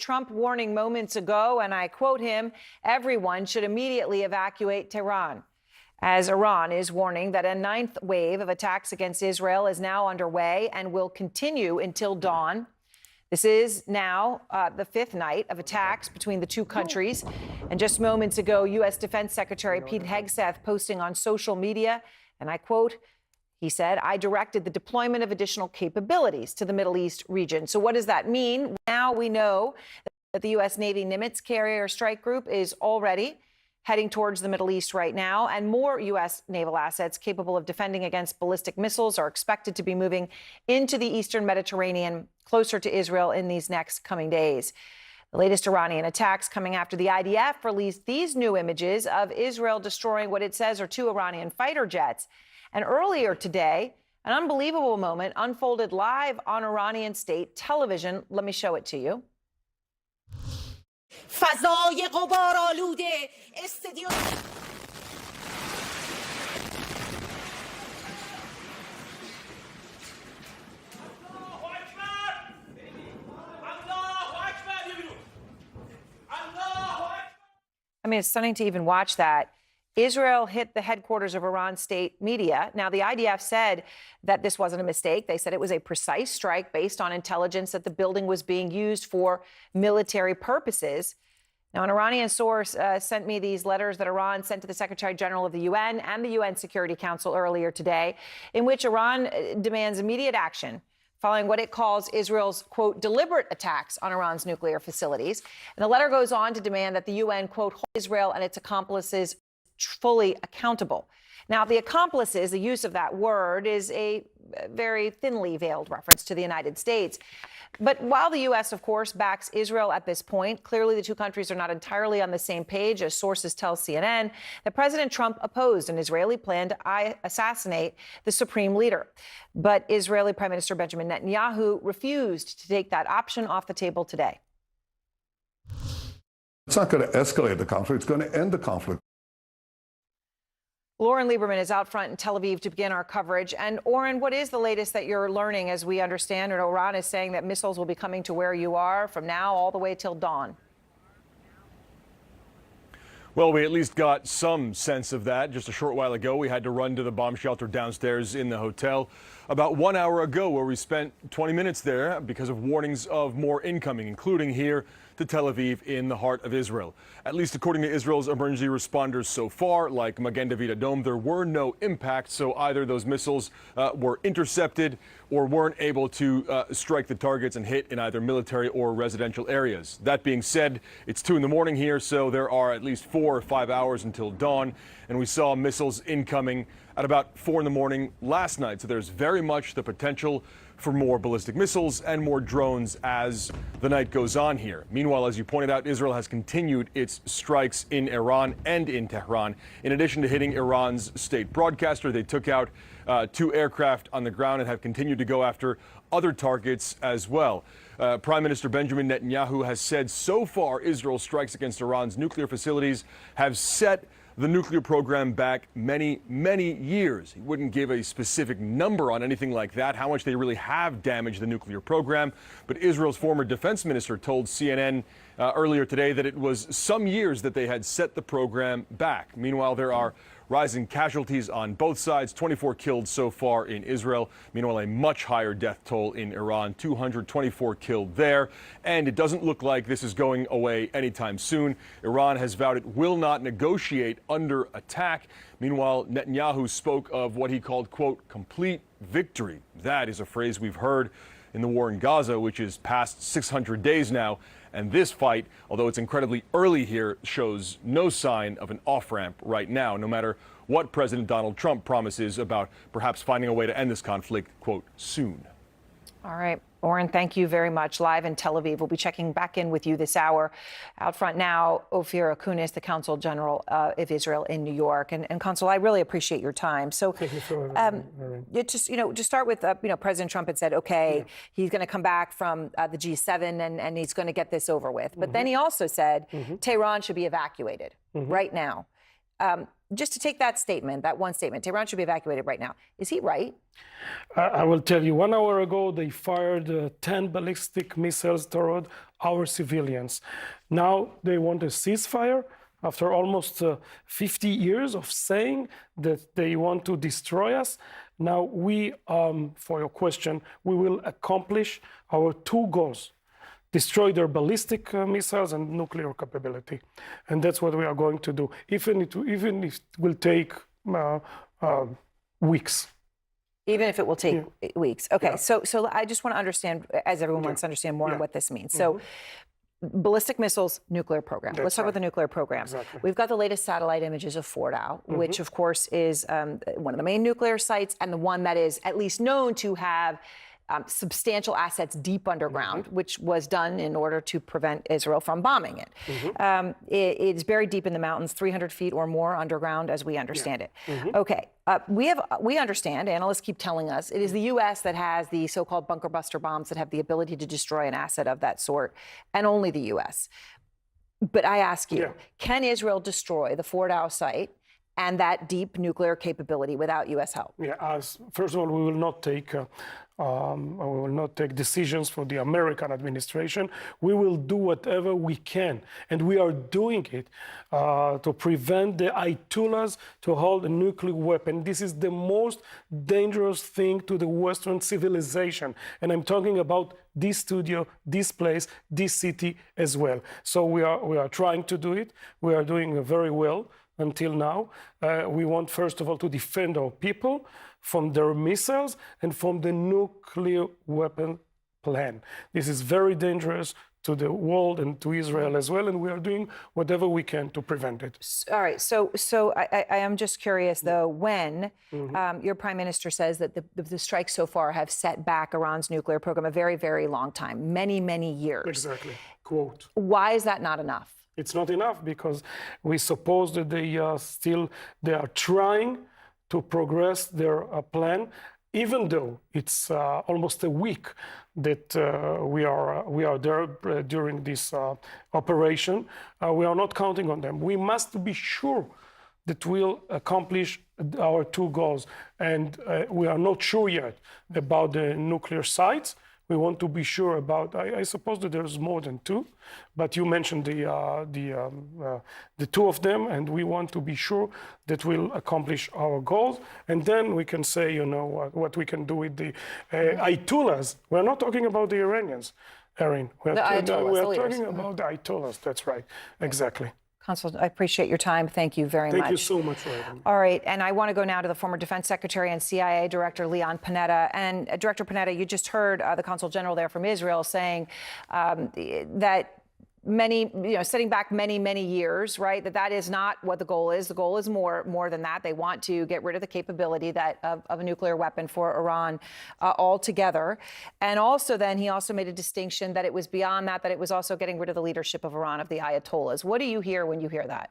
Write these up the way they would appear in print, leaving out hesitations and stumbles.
Trump warning moments ago, and I quote him, everyone should immediately evacuate Tehran, as Iran is warning that a ninth wave of attacks against Israel is now underway and will continue until dawn. This is now the fifth night of attacks between the two countries. And just moments ago, U.S. Defense Secretary Pete Hegseth posting on social media, and I quote, he said, I directed the deployment of additional capabilities to the Middle East region. So what does that mean? Now we know that the U.S. Navy Nimitz carrier strike group is already heading towards the Middle East right now, and more U.S. naval assets capable of defending against ballistic missiles are expected to be moving into the eastern Mediterranean, closer to Israel in these next coming days. The latest Iranian attacks coming after the IDF released these new images of Israel destroying what it says are two Iranian fighter jets. And earlier today, an unbelievable moment unfolded live on Iranian state television. Let me show it to you. فضای غبارآلود استادیوم I mean, it's stunning to even watch that. Israel hit the headquarters of Iran state media. Now, the IDF said that this wasn't a mistake. They said it was a precise strike based on intelligence that the building was being used for military purposes. Now, an Iranian source sent me these letters that Iran sent to the Secretary General of the UN and the UN Security Council earlier today, in which Iran demands immediate action following what it calls Israel's, quote, deliberate attacks on Iran's nuclear facilities. And the letter goes on to demand that the UN, quote, hold Israel and its accomplices fully accountable. Now, the accomplices, the use of that word is a very thinly veiled reference to the United States. But while the U.S., of course, backs Israel at this point, clearly the two countries are not entirely on the same page, as sources tell CNN, that President Trump opposed an Israeli plan to assassinate the supreme leader. But Israeli Prime Minister Benjamin Netanyahu refused to take that option off the table today. It's not going to escalate the conflict. It's going to end the conflict. Lauren Lieberman is out front in Tel Aviv to begin our coverage. And Oren, what is the latest that you're learning? As we understand it, Iran is saying that missiles will be coming to where you are from now all the way till dawn. Well, we at least got some sense of that. Just a short while ago, we had to run to the bomb shelter downstairs in the hotel about 1 hour ago, where we spent 20 minutes there because of warnings of more incoming, including here to Tel Aviv in the heart of Israel. At least according to Israel's emergency responders so far, like Magen David Adom, there were no impacts, so either those missiles were intercepted or weren't able to strike the targets and hit in either military or residential areas. That being said, it's 2 in the morning here, so there are at least 4 or 5 hours until dawn, and we saw missiles incoming at about 4 in the morning last night, so there's very much the potential for more ballistic missiles and more drones as the night goes on here. Meanwhile, as you pointed out, Israel has continued its strikes in Iran and in Tehran. In addition to hitting Iran's state broadcaster, they took out 2 aircraft on the ground and have continued to go after other targets as well. Prime Minister Benjamin Netanyahu has said so far Israel's strikes against Iran's nuclear facilities have set the nuclear program back many, many years. He wouldn't give a specific number on anything like that, how much they really have damaged the nuclear program. But Israel's former defense minister told CNN earlier today that it was some years that they had set the program back. Meanwhile, there are rising casualties on both sides, 24 killed so far in Israel. Meanwhile, a much higher death toll in Iran, 224 killed there. And it doesn't look like this is going away anytime soon. Iran has vowed it will not negotiate under attack. Meanwhile, Netanyahu spoke of what he called, quote, complete victory. That is a phrase we've heard in the war in Gaza, which is past 600 days now. And this fight, although it's incredibly early here, shows no sign of an off-ramp right now, no matter what President Donald Trump promises about perhaps finding a way to end this conflict, quote, soon. All right. Oren, thank you very much. Live in Tel Aviv. We'll be checking back in with you this hour. Out front now, Ophir Akunis, the Consul General of Israel in New York. And Consul, I really appreciate your time. So just start with, President Trump had said, OK, he's going to come back from the G7 and he's going to get this over with. But then he also said Tehran should be evacuated right now. Just to take that statement, that one statement, Tehran should be evacuated right now. Is he right? I will tell you, 1 hour ago, they fired 10 ballistic missiles toward our civilians. Now they want a ceasefire after almost 50 years of saying that they want to destroy us. Now we, for your question, we will accomplish our two goals: destroy their ballistic missiles and nuclear capability. And that's what we are going to do, even if it will take weeks. Even if it will take weeks. Okay, Yeah. so I just want to understand, as everyone wants to understand more on what this means. So ballistic missiles, nuclear program. Let's talk about the nuclear program. Exactly. We've got the latest satellite images of Fordow, which of course is one of the main nuclear sites and the one that is at least known to have substantial assets deep underground, which was done in order to prevent Israel from bombing it. It's buried deep in the mountains, 300 feet or more underground, as we understand it. Okay, we understand, analysts keep telling us, it is the U.S. that has the so-called bunker buster bombs that have the ability to destroy an asset of that sort, and only the U.S. But I ask you, can Israel destroy the Fordow site and that deep nuclear capability without U.S. help? Yeah, first of all, we will not take decisions for the American administration. We will do whatever we can, and we are doing it to prevent the Ayatollahs to hold a nuclear weapon. This is the most dangerous thing to the Western civilization, and I'm talking about this studio, this place, this city as well. So we are trying to do it. We are doing very well until now. We want, first of all, to defend our people from their missiles and from the nuclear weapon plan. This is very dangerous to the world and to Israel as well, and we are doing whatever we can to prevent it. All right, so I am just curious, though, when your prime minister says that the strikes so far have set back Iran's nuclear program a very, very long time, many, many years. Exactly, quote. Why is that not enough? It's not enough because we suppose that they are trying to progress their plan, even though it's almost a week that we are there during this operation. We are not counting on them. We must be sure that we'll accomplish our two goals, and we are not sure yet about the nuclear sites. We want to be sure about. I suppose that there's more than two, but you mentioned the two of them, and we want to be sure that we'll accomplish our goals, and then we can say, what we can do with the Ayatollahs. We're not talking about the Iranians, Erin. We're talking about the Ayatollahs. That's right, exactly. Consul, I appreciate your time. Thank you very much. Thank you so much, Robin. All right, and I want to go now to the former Defense Secretary and CIA Director Leon Panetta. And Director Panetta, you just heard the Consul General there from Israel saying that setting back many years, right? That is not what the goal is. The goal is more than that. They want to get rid of the capability of a nuclear weapon for Iran altogether. And also then he also made a distinction that it was beyond that it was also getting rid of the leadership of Iran, of the Ayatollahs. What do you hear when you hear that?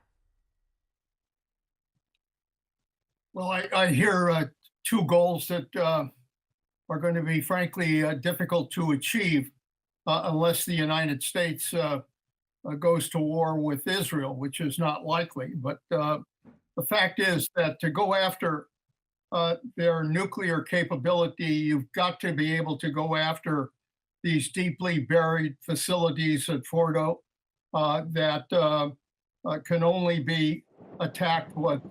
Well, I hear two goals that are going to be, frankly, difficult to achieve unless the United States goes to war with Israel, which is not likely. But the fact is that to go after their nuclear capability, you've got to be able to go after these deeply buried facilities at Fordow that can only be attacked with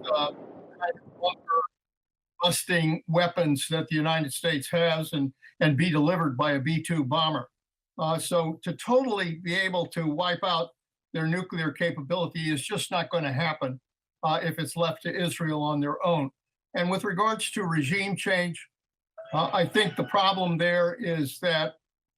busting weapons that the United States has and be delivered by a B-2 bomber. So to totally be able to wipe out their nuclear capability is just not going to happen if it's left to Israel on their own. And with regards to regime change, I think the problem there is that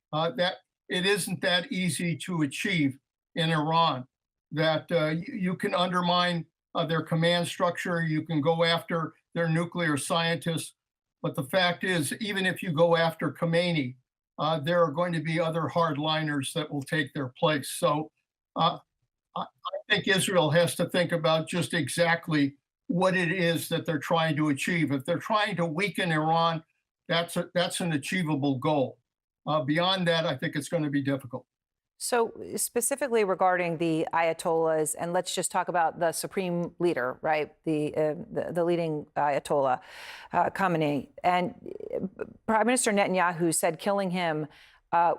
it isn't that easy to achieve in Iran, that you can undermine their command structure, you can go after their nuclear scientists, but the fact is, even if you go after Khomeini, there are going to be other hardliners that will take their place. So I think Israel has to think about just exactly what it is that they're trying to achieve. If they're trying to weaken Iran, that's an achievable goal. Beyond that, I think it's going to be difficult. So specifically regarding the Ayatollahs, and let's just talk about the supreme leader, right? The leading Ayatollah, Khamenei. And Prime Minister Netanyahu said killing him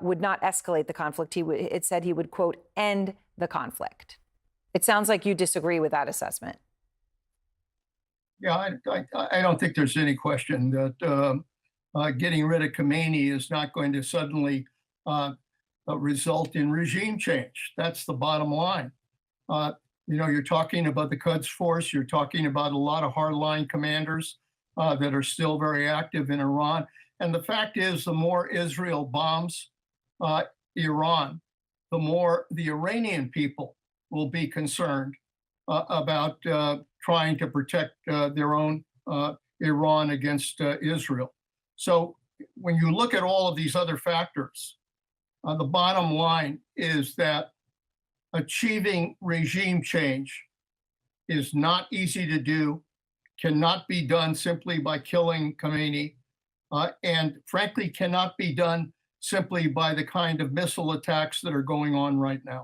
would not escalate the conflict. It said he would, quote, end the conflict. It sounds like you disagree with that assessment. Yeah, I don't think there's any question that getting rid of Khomeini is not going to suddenly result in regime change. That's the bottom line. You're talking about the Quds Force. You're talking about a lot of hardline commanders that are still very active in Iran. And the fact is, the more Israel bombs Iran, the more the Iranian people will be concerned about trying to protect their own Iran against Israel. So when you look at all of these other factors, the bottom line is that achieving regime change is not easy to do, cannot be done simply by killing Khomeini, and frankly cannot be done simply by the kind of missile attacks that are going on right now.